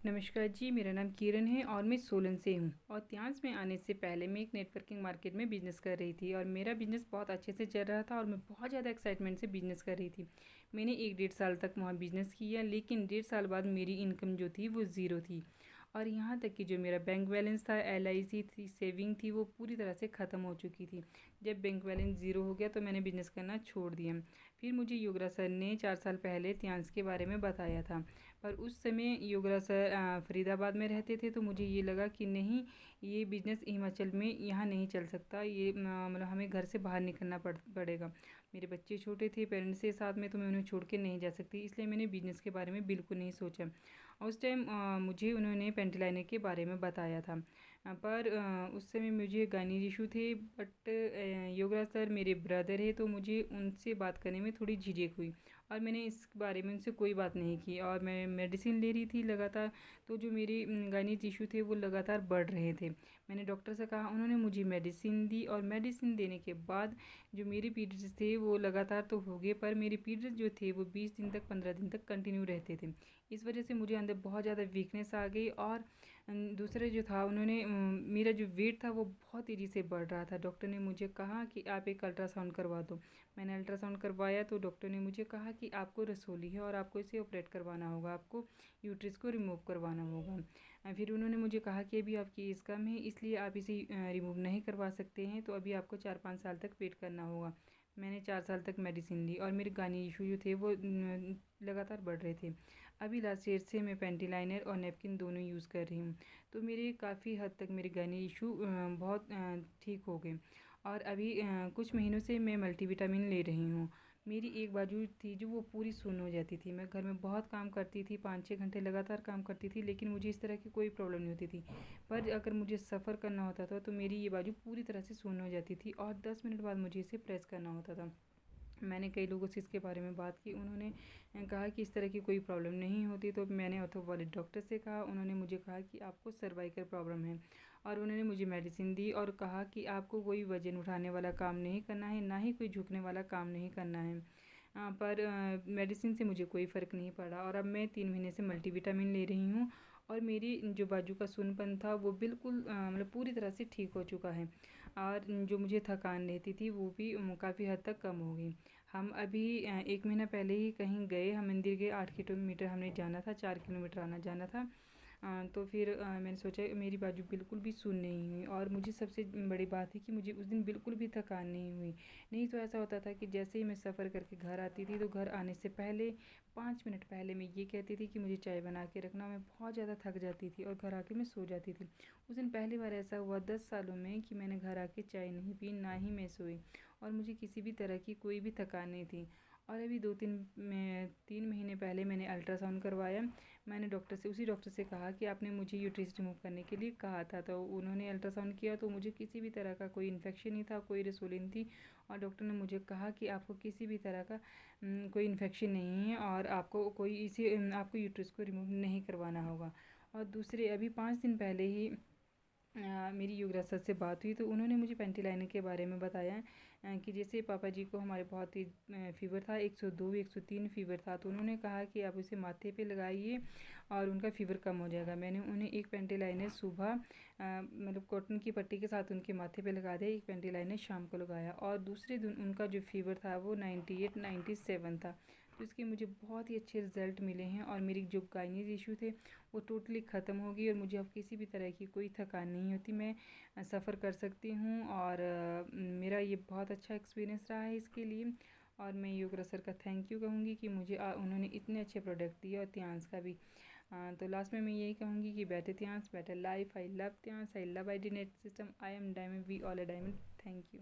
नमस्कार जी, मेरा नाम किरण है और मैं सोलन से हूँ। और त्यांस में आने से पहले मैं एक नेटवर्किंग मार्केट में बिज़नेस कर रही थी और मेरा बिज़नेस बहुत अच्छे से चल रहा था और मैं बहुत ज़्यादा एक्साइटमेंट से बिज़नेस कर रही थी। मैंने 1 डेढ़ साल तक वहाँ बिज़नेस किया, लेकिन 1.5 साल बाद मेरी इनकम जो थी वो ज़ीरो थी। और यहाँ तक कि जो मेरा बैंक बैलेंस था, LIC थी, सेविंग थी, वो पूरी तरह से ख़त्म हो चुकी थी। जब बैंक बैलेंस ज़ीरो हो गया तो मैंने बिज़नेस करना छोड़ दिया। फिर मुझे योगराज सर ने 4 साल पहले त्यांस के बारे में बताया था। पर उस समय योगराज सर फरीदाबाद में रहते थे, तो मुझे ये लगा कि नहीं, ये बिज़नेस हिमाचल में यहाँ नहीं चल सकता। ये मतलब हमें घर से बाहर निकलना पड़ेगा। मेरे बच्चे छोटे थे, पेरेंट्स के साथ में, तो मैं उन्हें छोड़ के नहीं जा सकती। इसलिए मैंने बिज़नेस के बारे में बिल्कुल नहीं सोचा। उस टाइम मुझे उन्होंने पेंट लाइनर के बारे में बताया था। पर उस समय मुझे गाइनी इशू थे। बट योगराज सर मेरे ब्रदर है, तो मुझे उनसे बात करने में थोड़ी झिझक हुई और मैंने इस बारे में उनसे कोई बात नहीं की। और मैं मेडिसिन ले रही थी लगातार, तो जो मेरे गाइनी इशू थे वो लगातार बढ़ रहे थे। मैंने डॉक्टर से कहा, उन्होंने मुझे मेडिसिन दी और मेडिसिन देने के बाद जो मेरे पीरियड्स थे वो लगातार तो हो गए, पर मेरे पीरियड्स जो थे वो 20 दिन तक 15 दिन तक कंटिन्यू रहते थे। इस वजह से मुझे अंदर बहुत ज़्यादा वीकनेस आ गई। और दूसरा जो था, उन्होंने मेरा जो वेट था वो बहुत तेज़ी से बढ़ रहा था। डॉक्टर ने मुझे कहा कि आप एक अल्ट्रासाउंड करवा दो। मैंने अल्ट्रासाउंड करवाया तो डॉक्टर ने मुझे कहा कि आपको रसोली है और आपको इसे ऑपरेट करवाना होगा, आपको यूट्रस को रिमूव करवाना होगा। फिर उन्होंने मुझे कहा कि अभी आपकी एज कम है, इसलिए आप इसे रिमूव नहीं करवा सकते हैं, तो अभी आपको 4-5 साल तक वेट करना होगा। मैंने 4 साल तक मेडिसिन ली और मेरे गाइनी इशू जो थे वो लगातार बढ़ रहे थे। अभी लास्ट ईयर से मैं पेंटी लाइनर और नैपकिन दोनों यूज़ कर रही हूँ, तो मेरे काफ़ी हद तक मेरे गाइनी इशू बहुत ठीक हो गए। और अभी कुछ महीनों से मैं मल्टीविटामिन ले रही हूँ। मेरी एक बाजू थी जो वो पूरी सुन्न हो जाती थी। मैं घर में बहुत काम करती थी, 5-6 घंटे लगातार काम करती थी, लेकिन मुझे इस तरह की कोई प्रॉब्लम नहीं होती थी। पर अगर मुझे सफ़र करना होता था तो मेरी ये बाजू पूरी तरह से सुन्न हो जाती थी और 10 मिनट बाद मुझे इसे प्रेस करना होता था। मैंने कई लोगों से इसके बारे में बात की, उन्होंने कहा कि इस तरह की कोई प्रॉब्लम नहीं होती। तो मैंने ऑर्थोपेडिक डॉक्टर से कहा, उन्होंने मुझे कहा कि आपको सर्वाइकल प्रॉब्लम है और उन्होंने मुझे मेडिसिन दी और कहा कि आपको कोई वज़न उठाने वाला काम नहीं करना है, ना ही कोई झुकने वाला काम नहीं करना है। पर मेडिसिन से मुझे कोई फ़र्क नहीं पड़ा और अब मैं 3 महीने से मल्टीविटामिन ले रही हूँ और मेरी जो बाजू का सुन्नपन था वो बिल्कुल मतलब पूरी तरह से ठीक हो चुका है। और जो मुझे थकान रहती थी वो भी काफ़ी हद तक कम हो गई। हम अभी 1 महीना पहले ही कहीं गए, हम मंदिर गए, 8 किलोमीटर हमने जाना था, 4 किलोमीटर आना जाना था। तो फिर मैंने सोचा मेरी बाजू बिल्कुल भी सुन्न नहीं हुई और मुझे सबसे बड़ी बात है कि मुझे उस दिन बिल्कुल भी थकान नहीं हुई। नहीं तो ऐसा होता था कि जैसे ही मैं सफ़र करके घर आती थी तो घर आने से पहले 5 मिनट पहले मैं ये कहती थी कि मुझे चाय बना के रखना। मैं बहुत ज़्यादा थक जाती थी और घर आके मैं सो जाती थी। उस दिन पहली बार ऐसा हुआ 10 सालों में कि मैंने घर आके चाय नहीं पी, ना ही मैं सोई और मुझे किसी भी तरह की कोई भी थकान नहीं थी। और अभी 3 महीने पहले मैंने अल्ट्रासाउंड करवाया। मैंने उसी डॉक्टर से कहा कि आपने मुझे यूट्रस रिमूव करने के लिए कहा था, तो उन्होंने अल्ट्रासाउंड किया तो मुझे किसी भी तरह का कोई इन्फेक्शन नहीं था, कोई रसोली नहीं थी। और डॉक्टर ने मुझे कहा कि आपको किसी भी तरह का कोई इन्फेक्शन नहीं है और आपको यूट्रस को रिमूव नहीं करवाना होगा। और दूसरे अभी 5 दिन पहले ही मेरी योगराज सर से बात हुई, तो उन्होंने मुझे पेंटी लाइनर के बारे में बताया कि जैसे पापा जी को हमारे बहुत तेज फ़ीवर था, 102 103 फ़ीवर था, तो उन्होंने कहा कि आप उसे माथे पे लगाइए और उनका फ़ीवर कम हो जाएगा। मैंने उन्हें एक पेंटी लाइनर सुबह मतलब कॉटन की पट्टी के साथ उनके माथे पे लगा दिया, एक पेंटी लाइनर शाम को लगाया और दूसरे दिन उनका जो फ़ीवर था वो 98 97 था। तो इसके मुझे बहुत ही अच्छे रिज़ल्ट मिले हैं और मेरी जो गाइनीज़ इशू थे वो टोटली ख़त्म हो गई और मुझे अब किसी भी तरह की कोई थकान नहीं होती। मैं सफ़र कर सकती हूँ और मेरा ये बहुत अच्छा एक्सपीरियंस रहा है इसके लिए। और मैं योगराज सर का थैंक यू कहूँगी कि मुझे उन्होंने इतने अच्छे प्रोडक्ट दिए और त्यांस का भी। तो लास्ट में मैं यही कहूँगी कि बेटर त्यांस, बेटर लाइफ। आई लव त्यांस, I love ID NET system, I am diamond, we all a diamond. Thank you.